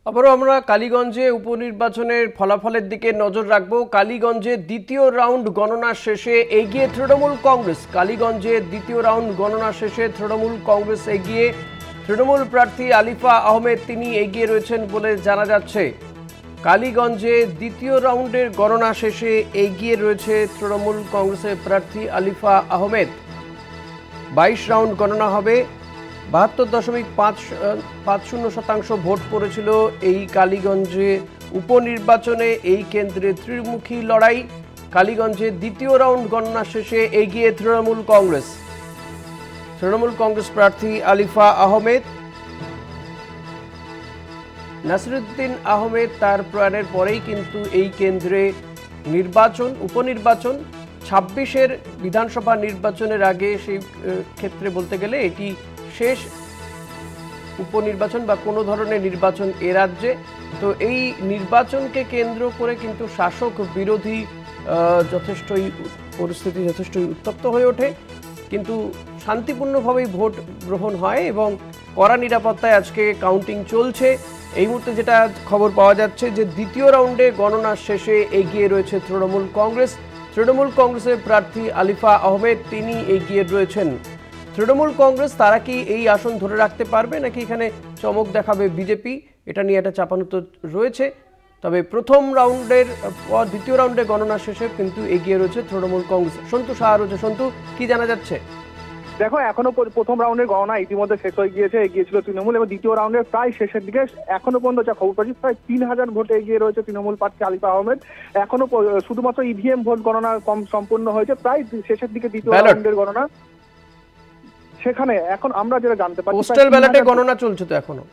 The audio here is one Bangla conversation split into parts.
আবারও আমরা কালীগঞ্জে উপনির্বাচনের ফলাফলের দিকে নজর রাখবো। কালীগঞ্জে দ্বিতীয় রাউন্ড গণনা শেষে এগিয়ে তৃণমূল কংগ্রেস। কালীগঞ্জে দ্বিতীয় রাউন্ড গণনা শেষে তৃণমূল কংগ্রেস এগিয়ে। তৃণমূল প্রার্থী আলিফা আহমেদ তিনি এগিয়ে রয়েছেন বলে জানা যাচ্ছে। কালীগঞ্জে দ্বিতীয় রাউন্ডের গণনা শেষে এগিয়ে রয়েছে তৃণমূল কংগ্রেসের প্রার্থী আলিফা আহমেদ। 22 রাউন্ড গণনা হবে। 72.50% ভোট পড়েছিল এই কালীগঞ্জে উপনির্বাচনে। এই কেন্দ্রে ত্রিমুখী লড়াই। কালীগঞ্জে দ্বিতীয় রাউন্ড গণনা শেষে এগিয়ে তৃণমূল কংগ্রেস। তৃণমূল কংগ্রেস প্রার্থী আলিফা আহমেদ। নাসিরুদ্দিন আহমেদ তার প্রয়াণের পরেই কিন্তু এই কেন্দ্রে নির্বাচন, উপনির্বাচন 26-এর বিধানসভা নির্বাচনের আগে সেই ক্ষেত্রে বলতে গেলে এটি শেষ উপনির্বাচন বা কোনো ধরনের নির্বাচন এ রাজ্যে। তো এই নির্বাচনকে কেন্দ্র করে কিন্তু শাসক বিরোধী যথেষ্টই পরিস্থিতি যথেষ্টই উত্তপ্ত হয়ে ওঠে, কিন্তু শান্তিপূর্ণভাবেই ভোট গ্রহণ হয় এবং কড়া নিরাপত্তায় আজকে কাউন্টিং চলছে। এই মুহূর্তে যেটা খবর পাওয়া যাচ্ছে যে দ্বিতীয় রাউন্ডে গণনা শেষে এগিয়ে রয়েছে তৃণমূল কংগ্রেস। তৃণমূল কংগ্রেসের প্রার্থী আলিফা আহমেদ তিনি এগিয়ে রয়েছেন। তৃণমূল কংগ্রেস তারা কি এই আসন ধরে রাখতে পারবে নাকি এখানে চমক দেখাবে বিজেপি, এটা নিয়ে একটা চাপানুত্তর রয়েছে। তবে প্রথম রাউন্ডের পর দ্বিতীয় রাউন্ডে গণনা শেষে কিন্তু এগিয়ে রয়েছে তৃণমূল কংগ্রেস। সন্তু সাহা রয়েছে। সন্তু, কি জানা যাচ্ছে? দেখো, এখনো প্রথম রাউন্ডের গণনা ইতিমধ্যে শেষ হয়ে গিয়েছে। এগিয়েছিল তৃণমূল এবং দ্বিতীয় রাউন্ডের প্রায় শেষের দিকে এখনো পর্যন্ত যা খবর পাচ্ছি প্রায় 3000 ভোটে এগিয়ে রয়েছে তৃণমূল প্রার্থী আলিফা আহমেদ। এখনো শুধুমাত্র ইভিএম ভোট গণনা কম সম্পূর্ণ হয়েছে, প্রায় শেষের দিকে দ্বিতীয় রাউন্ডের গণনা। সেখানে এখন আমরা যেটা জানতে পারছি পোস্টাল ব্যালটে গণনা চলছে তো এখনো।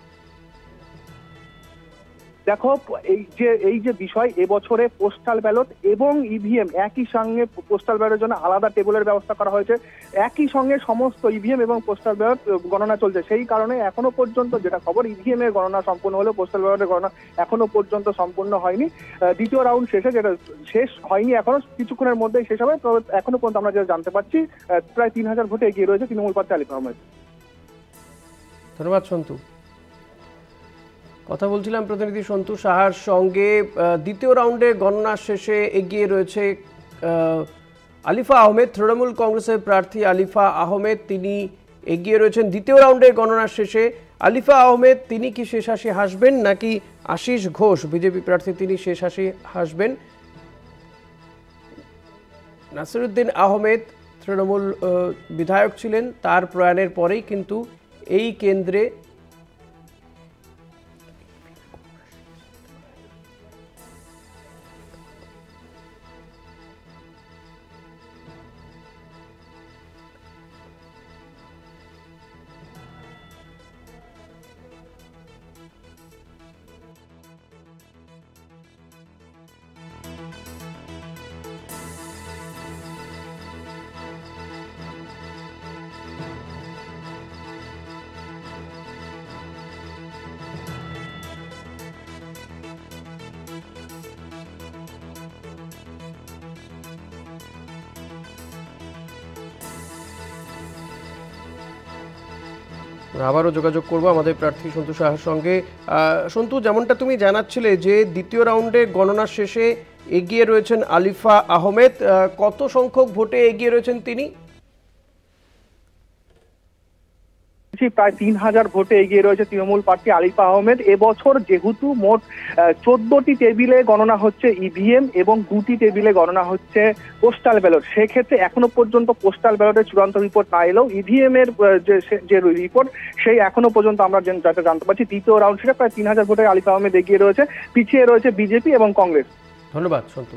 দেখো, এই যে বিষয়, এবছরে পোস্টাল ব্যালট এবং ইভিএম একই সঙ্গে, পোস্টাল ব্যালটের জন্য আলাদা টেবিলের ব্যবস্থা করা হয়েছে, একই সঙ্গে সমস্ত ইভিএম এবং পোস্টাল ব্যালট গণনা চলছে। সেই কারণে এখনো পর্যন্ত যেটা খবর, ইভিএম এর গণনা সম্পূর্ণ হলেও পোস্টাল ব্যালটের গণনা এখনো পর্যন্ত সম্পূর্ণ হয়নি। দ্বিতীয় রাউন্ড শেষে, যেটা শেষ হয়নি এখনো, কিছুক্ষণের মধ্যেই শেষ হবে। তবে এখনো পর্যন্ত আমরা যেটা জানতে পারছি প্রায় 3000 ভোটে এগিয়ে রয়েছে তৃণমূল প্রার্থী আলিফা আহমেদ। ধন্যবাদ সন্তু। কথা বলছিলাম প্রতিনিধি সন্তু সাহার সঙ্গে। দ্বিতীয় রাউন্ডে গণনা শেষে এগিয়ে রয়েছে আলিফা আহমেদ। তৃণমূল কংগ্রেসের প্রার্থী আলিফা আহমেদ তিনি এগিয়ে রয়েছেন দ্বিতীয় রাউন্ডে গণনা শেষে। আলিফা আহমেদ তিনি কি শেষ হাসি হাসবেন নাকি আশিস ঘোষ বিজেপি প্রার্থী তিনি শেষ হাসি হাসবেন? নাসিরুদ্দিন আহমেদ তৃণমূল বিধায়ক ছিলেন, তার প্রয়াণের পরেই কিন্তু এই কেন্দ্রে আবারও যোগাযোগ করব আমাদের প্রার্থী সন্তু সাহার সঙ্গে। সন্তু, যেমনটা তুমি জানাচ্ছিলে যে দ্বিতীয় রাউন্ডে গণনা শেষে এগিয়ে রয়েছেন আলিফা আহমেদ, কত সংখ্যক ভোটে এগিয়ে রয়েছেন তিনি? প্রায় 3000 ভোটে এগিয়ে রয়েছে তৃণমূল প্রার্থী আলিফা আহমেদ। এবছর যেহেতু মোট 14টি টেবিলে গণনা হচ্ছে ইভিএম এবং 2টি টেবিলে গণনা হচ্ছে পোস্টাল ব্যালট, সেক্ষেত্রে এখনো পর্যন্ত পোস্টাল ব্যালটের চূড়ান্ত রিপোর্ট না এলেও ইভিএম এর যে রিপোর্ট সেই এখনো পর্যন্ত আমরা যেটা জানতে পারছি দ্বিতীয় রাউন্ড সেটা প্রায় 3000 ভোটে আলিফা আহমেদ এগিয়ে রয়েছে। পিছিয়ে রয়েছে বিজেপি এবং কংগ্রেস। ধন্যবাদ সন্তু।